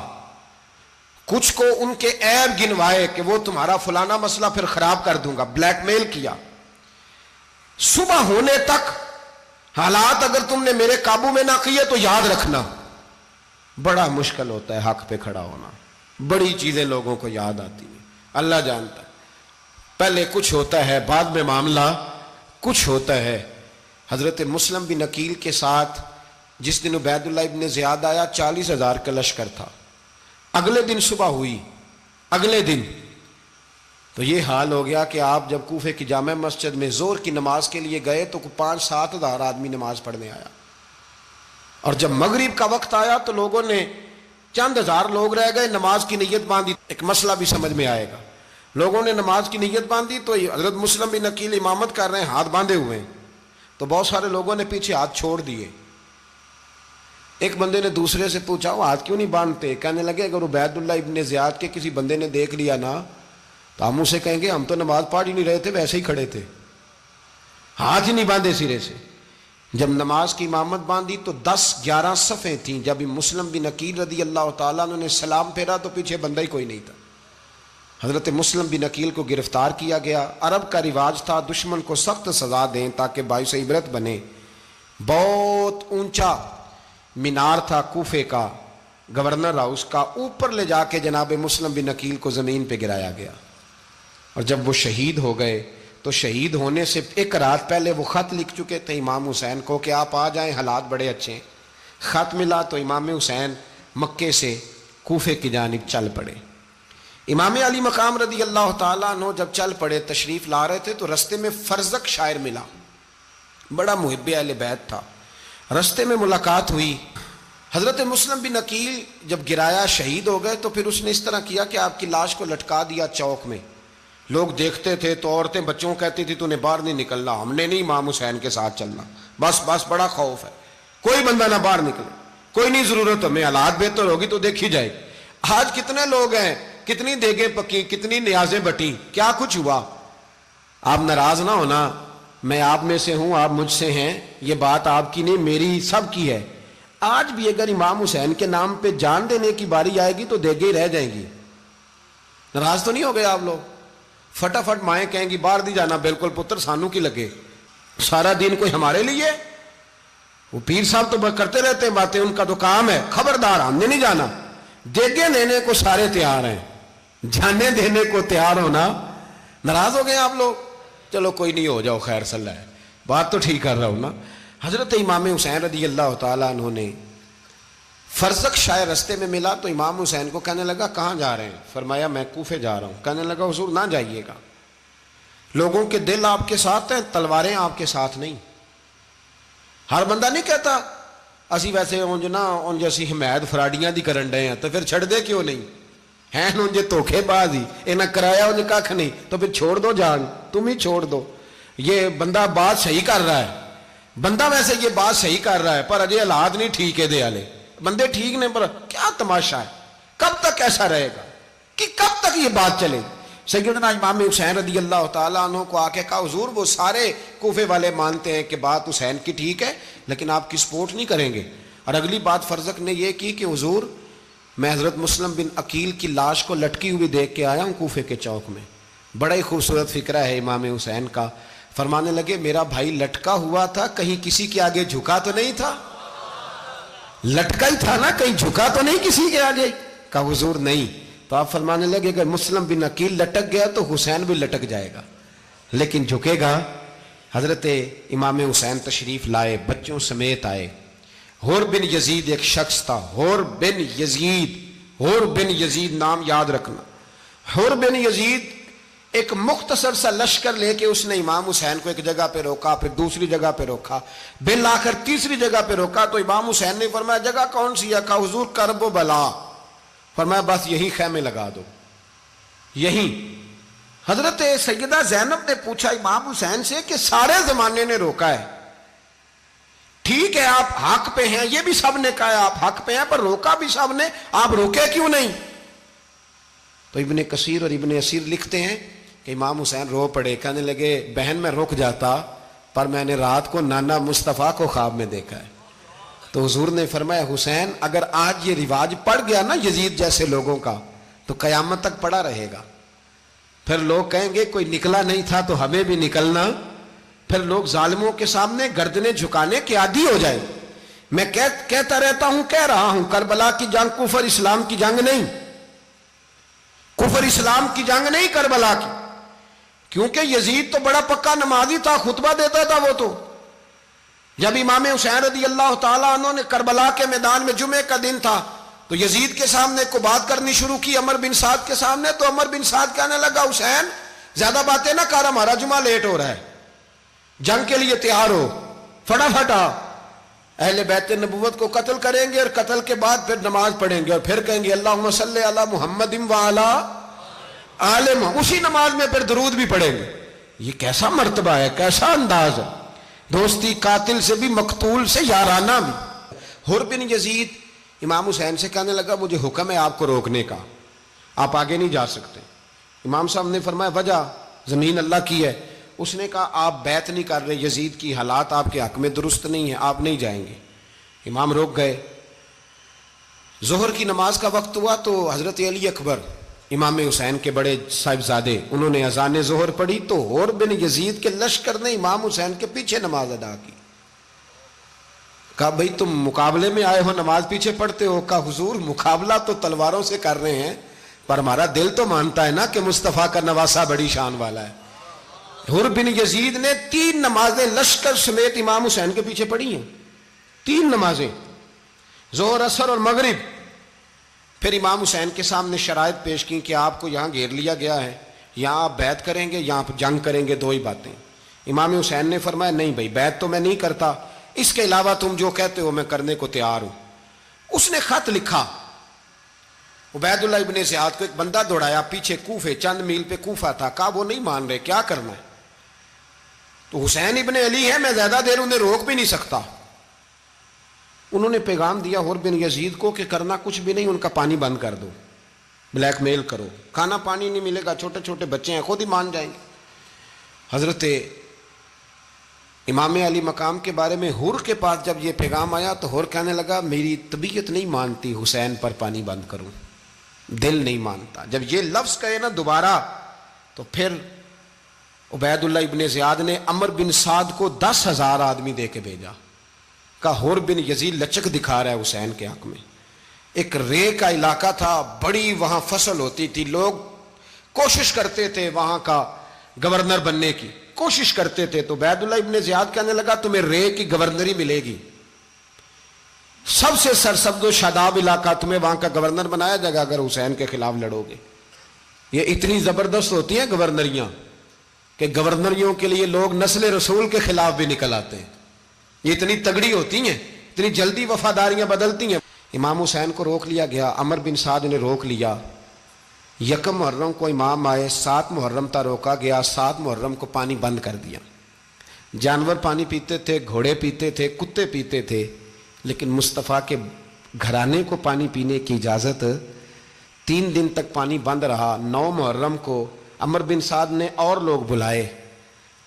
کچھ کو ان کے عیب گنوائے کہ وہ تمہارا فلانا مسئلہ پھر خراب کر دوں گا، بلیک میل کیا۔ صبح ہونے تک حالات اگر تم نے میرے قابو میں نہ کیے تو یاد رکھنا بڑا مشکل ہوتا ہے حق پہ کھڑا ہونا، بڑی چیزیں لوگوں کو یاد آتی ہیں، اللہ جانتا ہے۔ پہلے کچھ ہوتا ہے، بعد میں معاملہ کچھ ہوتا ہے۔ حضرت مسلم بن عقیل کے ساتھ جس دن عبید اللہ ابن زیاد آیا 40,000 کا لشکر تھا۔ اگلے دن صبح ہوئی، اگلے دن تو یہ حال ہو گیا کہ آپ جب کوفے کی جامع مسجد میں زور کی نماز کے لیے گئے تو 5-7 ہزار آدمی نماز پڑھنے آیا، اور جب مغرب کا وقت آیا تو لوگوں نے چند ہزار لوگ رہ گئے، نماز کی نیت باندھی۔ ایک مسئلہ بھی سمجھ میں آئے گا، لوگوں نے نماز کی نیت باندھی تو حضرت مسلم بن عقیل امامت کر رہے ہیں، ہاتھ باندھے ہوئے ہیں، تو بہت سارے لوگوں نے پیچھے ہاتھ چھوڑ دیے۔ ایک بندے نے دوسرے سے پوچھا وہ ہاتھ کیوں نہیں باندھتے؟ کہنے لگے اگر عبید اللہ ابن زیاد کے کسی بندے نے دیکھ لیا نا تو ہم اسے کہیں گے ہم تو نماز پڑھ ہی نہیں رہے تھے، ویسے ہی کھڑے تھے، ہاتھ ہی نہیں باندھے سرے سے۔ جب نماز کی امامت باندھی تو 10-11 صفیں تھیں۔ جب مسلم بن عقیل رضی اللہ تعالیٰ عنہ نے سلام پھیرا تو پیچھے بندہ ہی کوئی نہیں تھا۔ حضرت مسلم بن عقیل کو گرفتار کیا گیا۔ عرب کا رواج تھا دشمن کو سخت سزا دیں تاکہ باعث عبرت بنے۔ بہت اونچا مینار تھا کوفے کا، گورنر ہاؤس کا، اوپر لے جا کے جناب مسلم بن عقیل کو زمین پہ گرایا گیا، اور جب وہ شہید ہو گئے تو شہید ہونے سے ایک رات پہلے وہ خط لکھ چکے تھے امام حسین کو کہ آپ آ جائیں، حالات بڑے اچھے ہیں۔ خط ملا تو امام حسین مکے سے کوفے کی جانب چل پڑے۔ امام علی مقام رضی اللہ تعالیٰ عنہ جب چل پڑے، تشریف لا رہے تھے تو رستے میں فرزق شاعر ملا، بڑا محب اہل بیت تھا۔ رستے میں ملاقات ہوئی، حضرت مسلم بن عقیل جب گرایا شہید ہو گئے تو پھر اس نے اس طرح کیا کہ آپ کی لاش کو لٹکا دیا چوک میں، لوگ دیکھتے تھے تو عورتیں بچوں کو کہتی تھی تو نے باہر نہیں نکلنا, ہم نے نہیں امام حسین کے ساتھ چلنا, بس بس بڑا خوف ہے, کوئی بندہ نہ باہر نکلے, کوئی نہیں ضرورت ہمیں, حالات بہتر ہوگی تو دیکھی جائے گی. آج کتنے لوگ ہیں, کتنی دیگیں پکی, کتنی نیازیں بٹی, کیا کچھ ہوا. آپ ناراض نہ ہونا, میں آپ میں سے ہوں, آپ مجھ سے ہیں, یہ بات آپ کی نہیں میری سب کی ہے. آج بھی اگر امام حسین کے نام پہ جان دینے کی باری آئے گی تو دیگیں رہ جائیں گی. ناراض تو نہیں ہو گئے آپ لوگ؟ فٹافٹ مائیں کہیں گی باہر دی جانا, بالکل پتر سانو کی لگے, سارا دین کوئی ہمارے لیے. وہ پیر صاحب تو کرتے رہتے ہیں باتیں, ان کا تو کام ہے, خبردار ہم نے نہیں جانا. دیگیں دینے کو سارے تیار ہیں, جانے دینے کو تیار ہونا. ناراض ہو گئے آپ لوگ؟ چلو کوئی نہیں, ہو جاؤ, خیر صلی اللہ ہے, بات تو ٹھیک کر رہا ہوں نا. حضرت امام حسین رضی اللہ تعالیٰ عنہ نے فرزق شاہ رستے میں ملا تو امام حسین کو کہنے لگا کہاں جا رہے ہیں؟ فرمایا میں کوفے جا رہا ہوں. کہنے لگا حضور نہ جائیے گا, لوگوں کے دل آپ کے ساتھ ہیں, تلواریں آپ کے ساتھ نہیں. ہر بندہ نہیں کہتا اسی ویسے اونج نا اونج اسی حمایت فراڈیاں دی کرن ڈے ہیں تو پھر چھڑ دے کیوں نہیں, ہیں اونج دھوکے باز ہی, انہیں کرایا انہیں کھ نہیں تو پھر چھوڑ دو جان, تم ہی چھوڑ دو. یہ بندہ بات صحیح کر رہا ہے, بندہ ویسے یہ بات صحیح کر رہا ہے, پر اجے حالات نہیں ٹھیک ہے دے والے, بندے ٹھیک نہیں, پر کیا تماشا ہے, کب تک ایسا رہے گا, کہ کب تک یہ بات چلے. سیدنا امام حسین رضی اللہ تعالیٰ عنہ کو آ کے کہا حضور وہ سارے کوفے والے مانتے ہیں کہ بات حسین کی ٹھیک ہے لیکن آپ کی سپورٹ نہیں کریں گے. اور اگلی بات فرزق نے یہ کی کہ حضور میں حضرت مسلم بن عقیل کی لاش کو لٹکی ہوئی دیکھ کے آیا ہوں کوفے کے چوک میں, بڑا ہی خوبصورت فکرہ ہے امام حسین کا. فرمانے لگے میرا بھائی لٹکا ہوا تھا, کہیں کسی کے آگے جھکا تو نہیں تھا؟ لٹکا ہی تھا نا, کہیں جھکا تو نہیں کسی کے آگے؟ کہا حضور نہیں. تو آپ فرمانے لگے اگر مسلم بن عقیل لٹک گیا تو حسین بھی لٹک جائے گا, لیکن جھکے گا. حضرت امام حسین تشریف لائے, بچوں سمیت آئے. حور بن یزید ایک شخص تھا, حور بن یزید, حور بن یزید نام یاد رکھنا. حور بن یزید ایک مختصر سا لشکر لے کے اس نے امام حسین کو ایک جگہ پہ روکا, پھر دوسری جگہ پہ روکا, بالآخر تیسری جگہ پہ روکا. تو امام حسین نے فرمایا جگہ کون سی ہے؟ کہا حضور کرب و بلا. فرمایا بس یہی خیمے لگا دو, یہی. حضرت سیدہ زینب نے پوچھا امام حسین سے کہ سارے زمانے نے روکا ہے, ٹھیک ہے آپ حق پہ ہیں, یہ بھی سب نے کہا ہے آپ حق پہ ہیں, پر روکا بھی سب نے, آپ روکے کیوں نہیں؟ تو ابن کثیر اور ابن اسیر لکھتے ہیں کہ امام حسین رو پڑے, کہنے لگے بہن میں رک جاتا پر میں نے رات کو نانا مصطفیٰ کو خواب میں دیکھا ہے. تو حضور نے فرمایا حسین اگر آج یہ رواج پڑ گیا نا یزید جیسے لوگوں کا تو قیامت تک پڑا رہے گا. پھر لوگ کہیں گے کوئی نکلا نہیں تھا تو ہمیں بھی نکلنا, پھر لوگ ظالموں کے سامنے گردنیں جھکانے کے عادی ہو جائیں. میں کہتا رہتا ہوں, کہہ رہا ہوں, کربلا کی جنگ کفر اسلام کی جنگ نہیں, کفر اسلام کی جنگ نہیں کربلا کی, کیونکہ یزید تو بڑا پکا نمازی تھا, خطبہ دیتا تھا. وہ تو جب امام حسین رضی اللہ تعالیٰ عنہ نے کربلا کے میدان میں جمعے کا دن تھا تو یزید کے سامنے کو بات کرنی شروع کی, عمر بن سعد کے سامنے. تو عمر بن سعد کہنے لگا حسین زیادہ باتیں نہ کر, ہمارا جمعہ لیٹ ہو رہا ہے, جنگ کے لیے تیار ہو, فٹافٹ آ. اہل بیت نبوت کو قتل کریں گے اور قتل کے بعد پھر نماز پڑھیں گے اور پھر کہیں گے اللہم صلی علی محمد وعلی آل محمد, اسی نماز میں پھر درود بھی پڑھیں گے. یہ کیسا مرتبہ ہے, کیسا انداز ہے, دوستی قاتل سے بھی مقتول سے یارانہ بھی. حر بن یزید امام حسین سے کہنے لگا مجھے حکم ہے آپ کو روکنے کا, آپ آگے نہیں جا سکتے. امام صاحب نے فرمایا وجہ زمین اللہ کی ہے. اس نے کہا آپ بیعت نہیں کر رہے, یزید کی حالات آپ کے حق میں درست نہیں ہیں, آپ نہیں جائیں گے. امام روک گئے. ظہر کی نماز کا وقت ہوا تو حضرت علی اکبر امام حسین کے بڑے صاحبزادے انہوں نے اذان ظہر پڑھی تو حور بن یزید کے لشکر نے امام حسین کے پیچھے نماز ادا کی. کہا بھئی تم مقابلے میں آئے ہو, نماز پیچھے پڑھتے ہو؟ کہا حضور مقابلہ تو تلواروں سے کر رہے ہیں پر ہمارا دل تو مانتا ہے نا کہ مصطفیٰ کا نواسہ بڑی شان والا ہے. حر بن یزید نے 3 نمازیں لشکر سمیت امام حسین کے پیچھے پڑھی ہیں, 3 نمازیں, ظہر اثر اور مغرب. پھر امام حسین کے سامنے شرائط پیش کی کہ آپ کو یہاں گھیر لیا گیا ہے, یہاں آپ بیعت کریں گے, یہاں جنگ کریں گے, 2 ہی باتیں. امام حسین نے فرمایا نہیں بھائی بیعت تو میں نہیں کرتا, اس کے علاوہ تم جو کہتے ہو میں کرنے کو تیار ہوں. اس نے خط لکھا عبید اللہ ابن زیاد کو ایک بندہ دوڑایا پیچھے کوفے، چند میل پہ کوفہ تھا، کہا وہ نہیں مان رہے، کیا کرنا ہے؟ تو حسین ابن علی ہے، میں زیادہ دیر انہیں روک بھی نہیں سکتا۔ انہوں نے پیغام دیا حر بن یزید کو کہ کرنا کچھ بھی نہیں، ان کا پانی بند کر دو، بلیک میل کرو، کھانا پانی نہیں ملے گا، چھوٹے چھوٹے بچے ہیں، خود ہی مان جائیں گے۔ حضرت امام علی مقام کے بارے میں حر کے پاس جب یہ پیغام آیا تو حر کہنے لگا میری طبیعت نہیں مانتی حسین پر پانی بند کروں، دل نہیں مانتا۔ جب یہ لفظ کہے نا دوبارہ تو پھر عبید اللہ ابن زیاد نے عمر بن سعد کو 10,000 آدمی دے کے بھیجا، کہا حر بن یزید لچک دکھا رہا ہے حسین کے حق میں۔ ایک رے کا علاقہ تھا، بڑی وہاں فصل ہوتی تھی، لوگ کوشش کرتے تھے وہاں کا گورنر بننے کی، کوشش کرتے تھے۔ تو عبید اللہ ابن زیاد کہنے لگا تمہیں رے کی گورنری ملے گی، سب سے سرسبز و شاداب علاقہ، تمہیں وہاں کا گورنر بنایا جائے گا اگر حسین کے خلاف لڑو گے۔ یہ اتنی زبردست ہوتی ہیں گورنریاں کہ گورنریوں کے لیے لوگ نسل رسول کے خلاف بھی نکل آتے ہیں، یہ اتنی تگڑی ہوتی ہیں، اتنی جلدی وفاداریاں بدلتی ہیں۔ امام حسین کو روک لیا گیا، عمر بن سعد نے روک لیا۔ یکم محرم کو امام آئے، 7 محرم تا روکا گیا، 7 محرم کو پانی بند کر دیا۔ جانور پانی پیتے تھے، گھوڑے پیتے تھے، کتے پیتے تھے، لیکن مصطفیٰ کے گھرانے کو پانی پینے کی اجازت، 3 دن تک پانی بند رہا۔ 9 محرم کو عمر بن سعد نے اور لوگ بلائے۔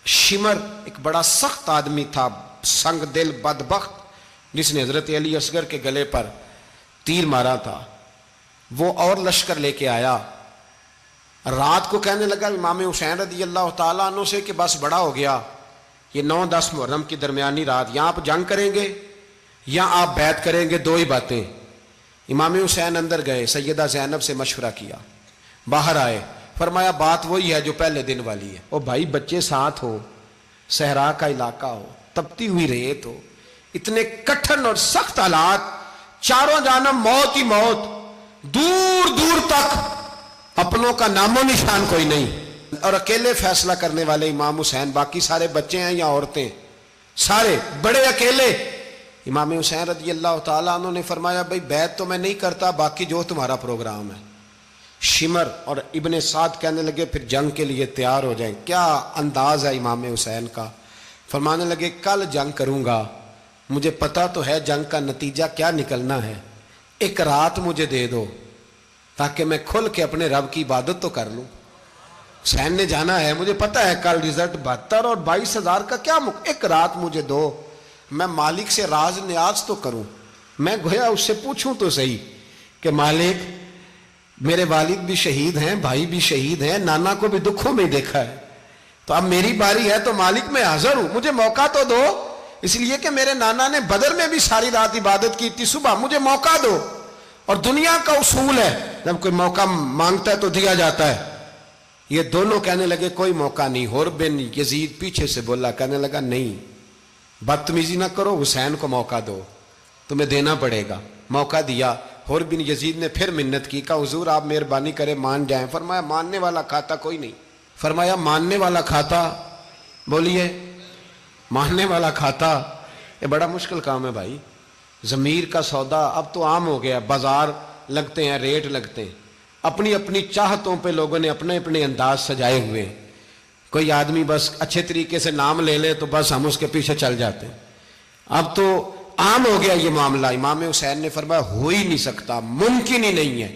شمر ایک بڑا سخت آدمی تھا، سنگ دل بدبخت، جس نے حضرت علی اصغر کے گلے پر تیر مارا تھا، وہ اور لشکر لے کے آیا۔ رات کو کہنے لگا امام حسین رضی اللہ تعالیٰ عنہ سے کہ بس بڑا ہو گیا، یہ 9-10 محرم کی درمیانی رات، یہاں آپ جنگ کریں گے یا آپ بیعت کریں گے، 2 ہی باتیں۔ امام حسین اندر گئے، سیدہ زینب سے مشورہ کیا، باہر آئے، فرمایا بات وہی ہے جو پہلے دن والی ہے۔ او بھائی بچے ساتھ ہو، صحرا کا علاقہ ہو، تپتی ہوئی ریت ہو، اتنے کٹھن اور سخت حالات، چاروں جانب موت ہی موت، دور دور تک اپنوں کا نام و نشان کوئی نہیں، اور اکیلے فیصلہ کرنے والے امام حسین، باقی سارے بچے ہیں یا عورتیں، سارے بڑے اکیلے۔ امام حسین رضی اللہ تعالیٰ عنہ نے فرمایا بھائی بیعت تو میں نہیں کرتا، باقی جو تمہارا پروگرام ہے۔ شمر اور ابن سعد کہنے لگے پھر جنگ کے لیے تیار ہو جائیں۔ کیا انداز ہے امام حسین کا، فرمانے لگے کل جنگ کروں گا، مجھے پتا تو ہے جنگ کا نتیجہ کیا نکلنا ہے، ایک رات مجھے دے دو تاکہ میں کھل کے اپنے رب کی عبادت تو کر لوں۔ حسین نے جانا ہے، مجھے پتا ہے کل رزلٹ 72 اور 22,000 کا کیا ایک رات مجھے دو، میں مالک سے راز نیاز تو کروں، میں گویا اس سے پوچھوں تو صحیح کہ مالک میرے والد بھی شہید ہیں، بھائی بھی شہید ہیں، نانا کو بھی دکھوں میں دیکھا ہے، تو اب میری باری ہے تو مالک میں حاضر ہوں، مجھے موقع تو دو، اس لیے کہ میرے نانا نے بدر میں بھی ساری رات عبادت کی تھی، صبح مجھے موقع دو۔ اور دنیا کا اصول ہے جب کوئی موقع مانگتا ہے تو دیا جاتا ہے۔ یہ دونوں کہنے لگے کوئی موقع نہیں۔ حر بن یزید پیچھے سے بولا، کہنے لگا نہیں بدتمیزی نہ کرو، حسین کو موقع دو، تمہیں دینا پڑے گا۔ موقع دیا۔ حر بن یزید نے پھر منت کی، کہا حضور آپ مہربانی کریں مان جائیں۔ فرمایا ماننے والا کھاتا کوئی نہیں۔ فرمایا ماننے والا کھاتا، بولیے ماننے والا کھاتا، یہ بڑا مشکل کام ہے بھائی۔ ضمیر کا سودا اب تو عام ہو گیا، بازار لگتے ہیں، ریٹ لگتے ہیں، اپنی اپنی چاہتوں پہ لوگوں نے اپنے اپنے انداز سجائے ہوئے ہیں۔ کوئی آدمی بس اچھے طریقے سے نام لے لے تو بس ہم اس کے پیچھے چل جاتے ہیں، اب تو عام ہو گیا یہ معاملہ۔ امام حسین نے فرمایا ہو ہی نہیں سکتا، ممکن ہی نہیں ہے۔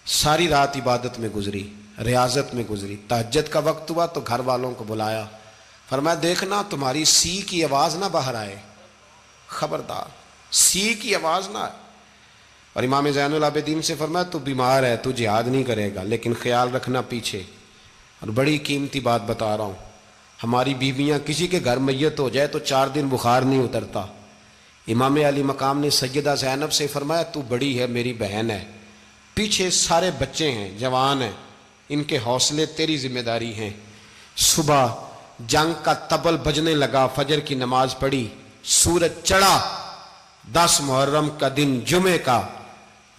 ساری رات عبادت میں گزری، ریاضت میں گزری، تہجد کا وقت ہوا تو گھر والوں کو بلایا، فرمایا دیکھنا تمہاری سی کی آواز نہ باہر آئے، خبردار سی کی آواز نہ آئے۔ اور امام زین العابدین سے فرمایا تو بیمار ہے، تو جہاد نہیں کرے گا، لیکن خیال رکھنا پیچھے۔ اور بڑی قیمتی بات بتا رہا ہوں، ہماری بیویاں کسی کے گھر میت ہو جائے تو 4 دن بخار نہیں اترتا۔ امام علی مقام نے سیدہ زینب سے فرمایا تو بڑی ہے، میری بہن ہے، پیچھے سارے بچے ہیں، جوان ہیں، ان کے حوصلے تیری ذمہ داری ہیں۔ صبح جنگ کا طبل بجنے لگا، فجر کی نماز پڑھی، سورج چڑھا، 10 محرم کا دن، جمعے کا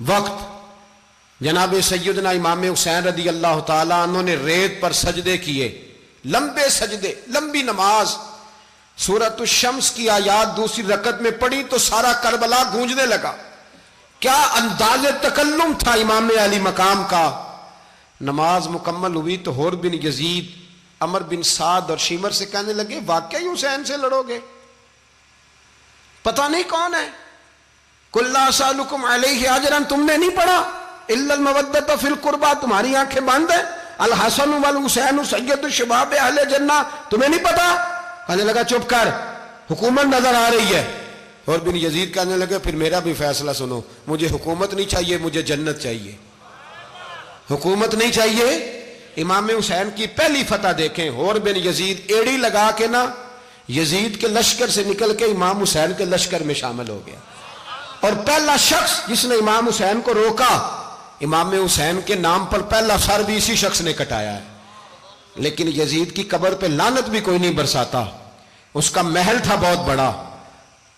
وقت، جناب سیدنا امام حسین رضی اللہ تعالیٰ عنہ نے ریت پر سجدے کیے، لمبے سجدے، لمبی نماز۔ سورۃ الشمس کی آیات دوسری رکعت میں پڑھی تو سارا کربلا گونجنے لگا، کیا انداز تکلم تھا امام علی مقام کا. نماز مکمل ہوئی تو حور بن یزید عمر بن سعد اور شیمر سے کہنے لگے واقعی حسین سے لڑو گے؟ پتہ نہیں کون ہے. قل لا اسألکم علیہ اجرا، تم نے نہیں پڑھا؟ الا المودۃ فی القربى، تمہاری آنکھیں بند ہیں. الحسن والحسین سید شباب اہل جنہ، تمہیں نہیں پتا؟ کہنے لگا چپ کر، حکومت نظر آ رہی ہے. اور بن یزید کہنے لگے پھر میرا بھی فیصلہ سنو، مجھے حکومت نہیں چاہیے، مجھے جنت چاہیے. حکومت نہیں چاہیے. امام حسین کی پہلی فتح دیکھیں. اور بن یزید ایڑی لگا کے نا یزید کے لشکر سے نکل کے امام حسین کے لشکر میں شامل ہو گیا. اور پہلا شخص جس نے امام حسین کو روکا، امام حسین کے نام پر پہلا سر بھی اسی شخص نے کٹایا ہے. لیکن یزید کی قبر پہ لعنت بھی کوئی نہیں برساتا. اس کا محل تھا بہت بڑا،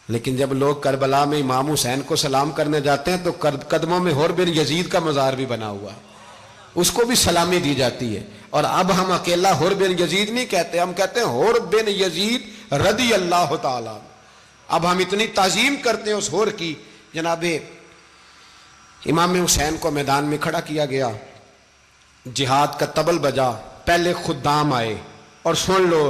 لیکن جب لوگ کربلا میں امام حسین کو سلام کرنے جاتے ہیں تو قدموں میں حور بن یزید کا مزار بھی بنا ہوا ہے، اس کو بھی سلامی دی جاتی ہے. اور اب ہم اکیلا حور بن یزید نہیں کہتے، ہم کہتے ہیں حور بن یزید رضی اللہ تعالیٰ. اب ہم اتنی تعظیم کرتے ہیں اس حور کی. جناب امام حسین کو میدان میں کھڑا کیا گیا، جہاد کا طبل بجا، پہلے خدام آئے. اور سن لو،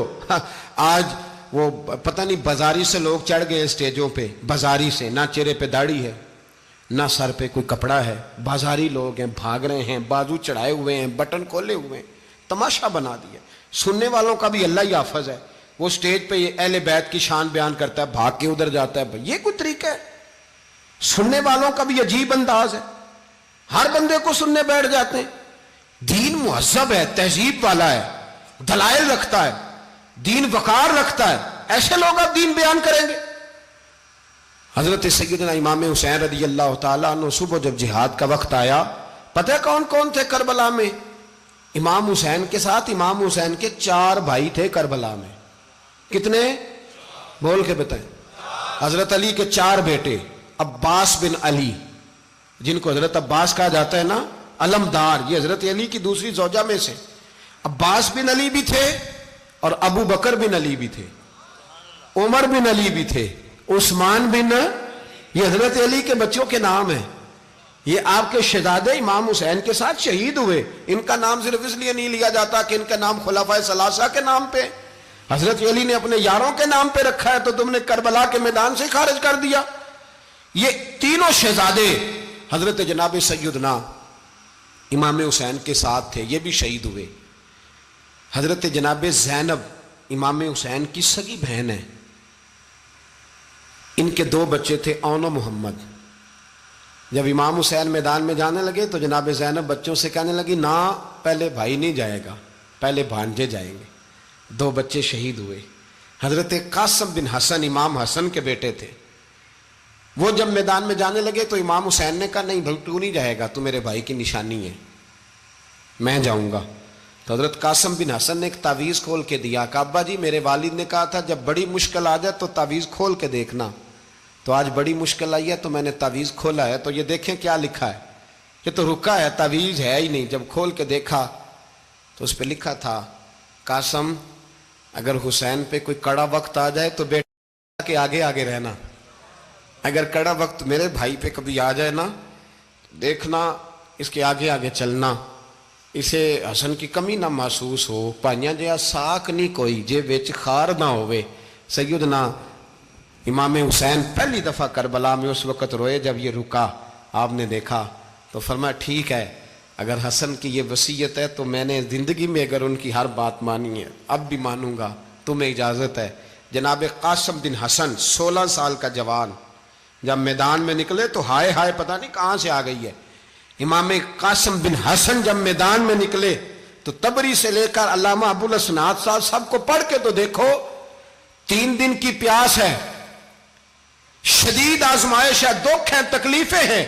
آج وہ پتہ نہیں بازاری سے لوگ چڑھ گئے اسٹیجوں پہ، بازاری سے، نہ چہرے پہ داڑھی ہے نہ سر پہ کوئی کپڑا ہے، بازاری لوگ ہیں، بھاگ رہے ہیں، بازو چڑھائے ہوئے ہیں، بٹن کھولے ہوئے ہیں، تماشا بنا دیا. سننے والوں کا بھی اللہ ہی حافظ ہے. وہ اسٹیج پہ یہ اہل بیت کی شان بیان کرتا ہے، بھاگ کے ادھر جاتا ہے. یہ کوئی طریقہ ہے؟ سننے والوں کا بھی عجیب انداز ہے، ہر بندے کو سننے بیٹھ جاتے ہیں. دین مہذب ہے، تہذیب والا ہے، دلائل رکھتا ہے، دین وقار رکھتا ہے. ایسے لوگ اب دین بیان کریں گے؟ حضرت سیدنا امام حسین رضی اللہ تعالیٰ عنہ صبح جب جہاد کا وقت آیا، پتہ ہے کون کون تھے کربلا میں؟ امام حسین کے ساتھ امام حسین کے 4 بھائی تھے کربلا میں. کتنے؟ بول کے بتائیں. حضرت علی کے 4 بیٹے، عباس بن علی، جن کو حضرت عباس کہا جاتا ہے نا، علمدار، یہ حضرت علی کی دوسری زوجہ میں سے. عباس بن علی بھی تھے اور ابو بکر بن علی بھی تھے، عمر بن علی بھی تھے، عثمان بن، یہ حضرت علی کے بچوں کے نام ہیں. یہ آپ کے شہزادے امام حسین کے ساتھ شہید ہوئے. ان کا نام صرف اس لیے نہیں لیا جاتا کہ ان کا نام خلفائے ثلاثہ کے نام پہ، حضرت علی نے اپنے یاروں کے نام پہ رکھا ہے تو تم نے کربلا کے میدان سے خارج کر دیا. یہ تینوں شہزادے حضرت جناب سیدنا امام حسین کے ساتھ تھے، یہ بھی شہید ہوئے. حضرت جناب زینب امام حسین کی سگی بہن ہے، ان کے 2 بچے تھے، اون و محمد. جب امام حسین میدان میں جانے لگے تو جناب زینب بچوں سے کہنے لگی نہ، پہلے بھائی نہیں جائے گا، پہلے بھانجے جائیں گے. 2 بچے شہید ہوئے. حضرت قاسم بن حسن امام حسن کے بیٹے تھے. وہ جب میدان میں جانے لگے تو امام حسین نے کہا نہیں بھائی تو نہیں جائے گا، تو میرے بھائی کی نشانی ہے، میں جاؤں گا. تو حضرت قاسم بن حسن نے ایک تعویذ کھول کے دیا کہ ابا جی میرے والد نے کہا تھا جب بڑی مشکل آ جائے تو تعویذ کھول کے دیکھنا. تو آج بڑی مشکل آئی ہے تو میں نے تعویذ کھولا ہے، تو یہ دیکھیں کیا لکھا ہے. یہ تو رکا ہے، تعویذ ہے ہی نہیں. جب کھول کے دیکھا تو اس پہ لکھا تھا قاسم اگر حسین پہ کوئی کڑا وقت آ جائے تو بیٹا کے آگے آگے رہنا، اگر کڑا وقت میرے بھائی پہ کبھی آ جائے نا دیکھنا اس کے آگے آگے چلنا، اسے حسن کی کمی نہ محسوس ہو. پائیاں جہاں ساک نہیں کوئی جے وچ خار نہ ہوئے. سیدنا امام حسین پہلی دفعہ کربلا میں اس وقت روئے جب یہ رکا. آپ نے دیکھا تو فرمایا ٹھیک ہے، اگر حسن کی یہ وصیت ہے تو میں نے زندگی میں اگر ان کی ہر بات مانی ہے اب بھی مانوں گا، تمہیں اجازت ہے. جناب قاسم بن حسن 16 سال کا جوان جب میدان میں نکلے تو ہائے ہائے پتہ نہیں کہاں سے آ گئی ہے. امام قاسم بن حسن جب میدان میں نکلے تو تبری سے لے کر علامہ ابو الاسناد صاحب سب کو پڑھ کے تو دیکھو، 3 دن کی پیاس ہے، شدید آزمائش ہے، دکھ ہیں، تکلیفیں ہیں،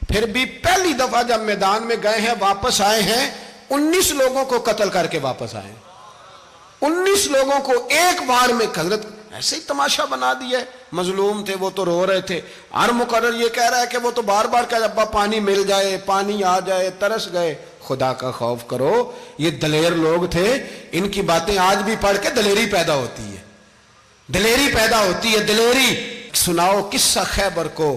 پھر بھی پہلی دفعہ جب میدان میں گئے ہیں واپس آئے ہیں 19 لوگوں کو قتل کر کے واپس آئے ہیں. 19 لوگوں کو ایک بار میں. حضرت ایسے ہی تماشا بنا دیا ہے. مظلوم تھے وہ تو رو رہے تھے، ہر مقرر یہ کہہ رہا ہے کہ وہ تو بار بار کہ ابا پانی مل جائے، پانی آ جائے، ترس گئے. خدا کا خوف کرو، یہ دلیر لوگ تھے، ان کی باتیں آج بھی پڑھ کے دلیری پیدا ہوتی ہے، دلیری پیدا ہوتی ہے. دلیری سناؤ قصہ خیبر کو،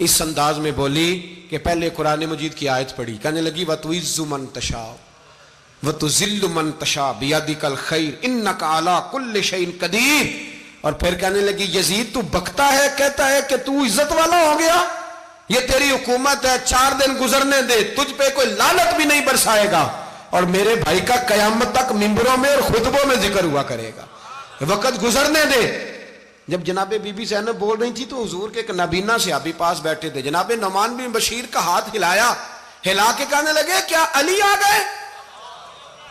اس انداز میں بولی کہ پہلے قرآن مجید کی آیت پڑھی، کہنے لگی وَتُعِزُّ مَن تَشَاءُ وَتُذِلُّ مَن تَشَاءُ بِيَدِكَ الْخَيْرُ إِنَّكَ عَلَىٰ كُلِّ شَيْءٍ قَدِيرٌ۔ اور پھر کہنے لگی یزید تو بکتا ہے، کہتا ہے کہ تو عزت والا ہو گیا، یہ تیری حکومت ہے، 4 دن گزرنے دے، تجھ پہ کوئی لعنت بھی نہیں برسائے گا، اور میرے بھائی کا قیامت تک ممبروں میں اور خطبوں میں ذکر ہوا کرے گا، وقت گزرنے دے۔ جب جناب بی بی زینب بول رہی تھی تو حضور کے ایک نابینا صحابی پاس بیٹھے تھے، جناب نعمان بن بشیر کا ہاتھ ہلایا، ہلا کے کہنے لگے کیا علی آ گئے؟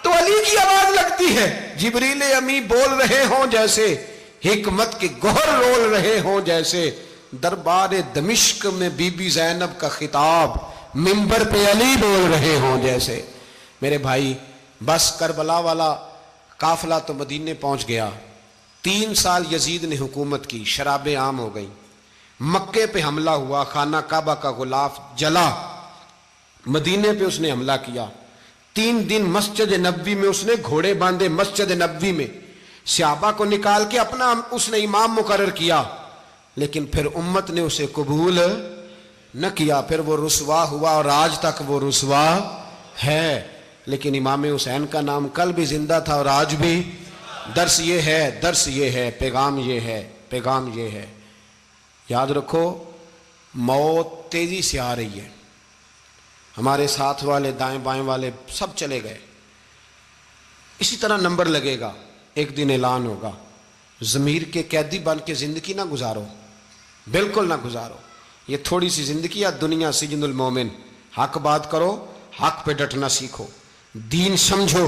تو علی کی آواز لگتی ہے، جبریل امی بول رہے ہوں جیسے، حکمت کے گوہر رول رہے ہوں جیسے، دربار دمشق میں بی بی زینب کا خطاب، منبر پہ علی بول رہے ہوں جیسے۔ میرے بھائی بس کربلا والا قافلہ تو مدینے پہنچ گیا، 3 سال یزید نے حکومت کی، شرابیں عام ہو گئیں، مکے پہ حملہ ہوا، خانہ کعبہ کا غلاف جلا، مدینے پہ اس نے حملہ کیا، 3 دن مسجد نبوی میں اس نے گھوڑے باندھے، مسجد نبوی میں صحابہ کو نکال کے اپنا اس نے امام مقرر کیا، لیکن پھر امت نے اسے قبول نہ کیا، پھر وہ رسوا ہوا اور آج تک وہ رسوا ہے۔ لیکن امام حسین کا نام کل بھی زندہ تھا اور آج بھی۔ درس یہ ہے، پیغام یہ ہے، پیغام یہ ہے، یاد رکھو موت تیزی سے آ رہی ہے، ہمارے ساتھ والے دائیں بائیں والے سب چلے گئے، اسی طرح نمبر لگے گا، ایک دن اعلان ہوگا۔ ضمیر کے قیدی بن کے زندگی نہ گزارو، بالکل نہ گزارو، یہ تھوڑی سی زندگی ہے، دنیا سجن المومن۔ حق بات کرو، حق پہ ڈٹنا سیکھو، دین سمجھو،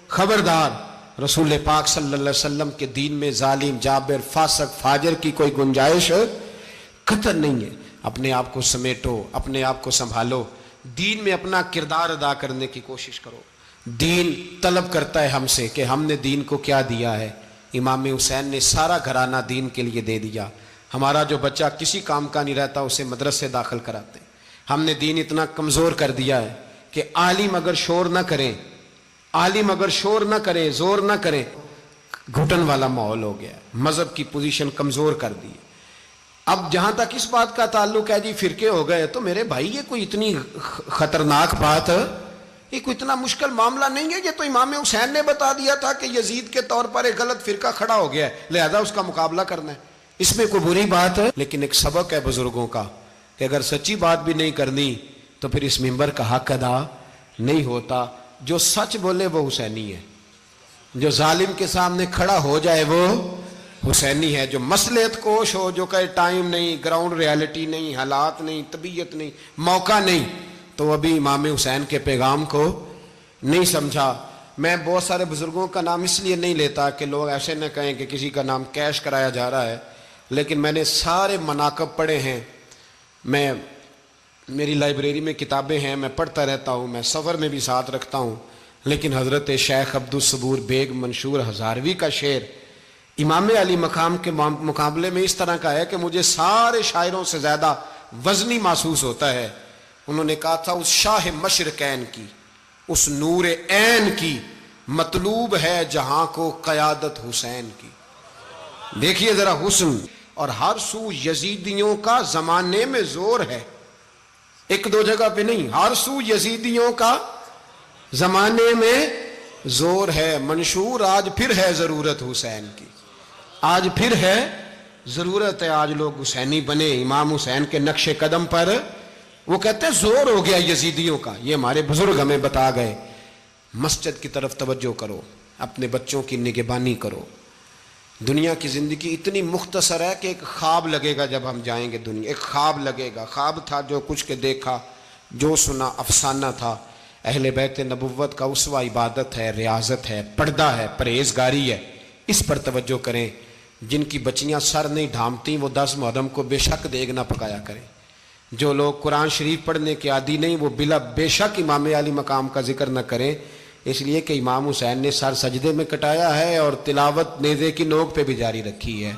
خبردار رسول پاک صلی اللہ علیہ وسلم کے دین میں ظالم، جابر، فاسق، فاجر کی کوئی گنجائش قطر نہیں ہے۔ اپنے آپ کو سمیٹو، اپنے آپ کو سنبھالو، دین میں اپنا کردار ادا کرنے کی کوشش کرو۔ دین طلب کرتا ہے ہم سے کہ ہم نے دین کو کیا دیا ہے۔ امام حسین نے سارا گھرانہ دین کے لیے دے دیا۔ ہمارا جو بچہ کسی کام کا نہیں رہتا اسے مدرسے داخل کراتے۔ ہم نے دین اتنا کمزور کر دیا ہے کہ عالم اگر شور نہ کریں، عالم اگر شور نہ کریں، زور نہ کریں، گھٹن والا ماحول ہو گیا، مذہب کی پوزیشن کمزور کر دی۔ اب جہاں تک اس بات کا تعلق ہے جی فرقے ہو گئے، تو میرے بھائی یہ کوئی اتنی خطرناک بات، یہ کوئی اتنا مشکل معاملہ نہیں ہے، یہ تو امام حسین نے بتا دیا تھا کہ یزید کے طور پر ایک غلط فرقہ کھڑا ہو گیا ہے، لہذا اس کا مقابلہ کرنا ہے، اس میں کوئی بری بات ہے؟ لیکن ایک سبق ہے بزرگوں کا کہ اگر سچی بات بھی نہیں کرنی تو پھر اس منبر کا حق ادا نہیں ہوتا۔ جو سچ بولے وہ حسینی ہے، جو ظالم کے سامنے کھڑا ہو جائے وہ حسینی ہے، جو مصلحت کوش ہو، جو کہے ٹائم نہیں، گراؤنڈ ریالٹی نہیں، حالات نہیں، طبیعت نہیں، موقع نہیں، تو ابھی امام حسین کے پیغام کو نہیں سمجھا۔ میں بہت سارے بزرگوں کا نام اس لیے نہیں لیتا کہ لوگ ایسے نہ کہیں کہ کسی کا نام کیش کرایا جا رہا ہے، لیکن میں نے سارے مناقب پڑھے ہیں، میری لائبریری میں کتابیں ہیں، میں پڑھتا رہتا ہوں، میں سفر میں بھی ساتھ رکھتا ہوں، لیکن حضرت شیخ عبدالصبور بیگ منشور ہزاروی کا شعر امام علی مقام کے مقابلے میں اس طرح کا ہے کہ مجھے سارے شاعروں سے زیادہ وزنی محسوس ہوتا ہے۔ انہوں نے کہا تھا اس شاہ مشرقین کی، اس نور عین کی مطلوب ہے جہاں کو قیادت حسین کی۔ دیکھیے ذرا حسن، اور ہر سو یزیدیوں کا زمانے میں زور ہے، ایک دو جگہ پہ نہیں، ہر سو یزیدیوں کا زمانے میں زور ہے۔ منشور آج پھر ہے ضرورت حسین کی، آج پھر ہے ضرورت ہے، آج لوگ حسینی بنے، امام حسین کے نقش قدم پر۔ وہ کہتے ہیں زور ہو گیا یزیدیوں کا، یہ ہمارے بزرگ ہمیں بتا گئے۔ مسجد کی طرف توجہ کرو، اپنے بچوں کی نگہبانی کرو۔ دنیا کی زندگی اتنی مختصر ہے کہ ایک خواب لگے گا جب ہم جائیں گے دنیا، ایک خواب لگے گا، خواب تھا جو کچھ کے دیکھا، جو سنا افسانہ تھا۔ اہل بیت نبوت کا اسوہ عبادت ہے، ریاضت ہے، پردہ ہے، پرہیزگاری ہے، اس پر توجہ کریں۔ جن کی بچیاں سر نہیں ڈھانپتی وہ 10 محرم کو بے شک دیگ نہ پکایا کریں۔ جو لوگ قرآن شریف پڑھنے کے عادی نہیں وہ بے شک امام علی مقام کا ذکر نہ کریں، اس لیے کہ امام حسین نے سر سجدے میں کٹایا ہے اور تلاوت نیزے کی نوک پہ بھی جاری رکھی ہے۔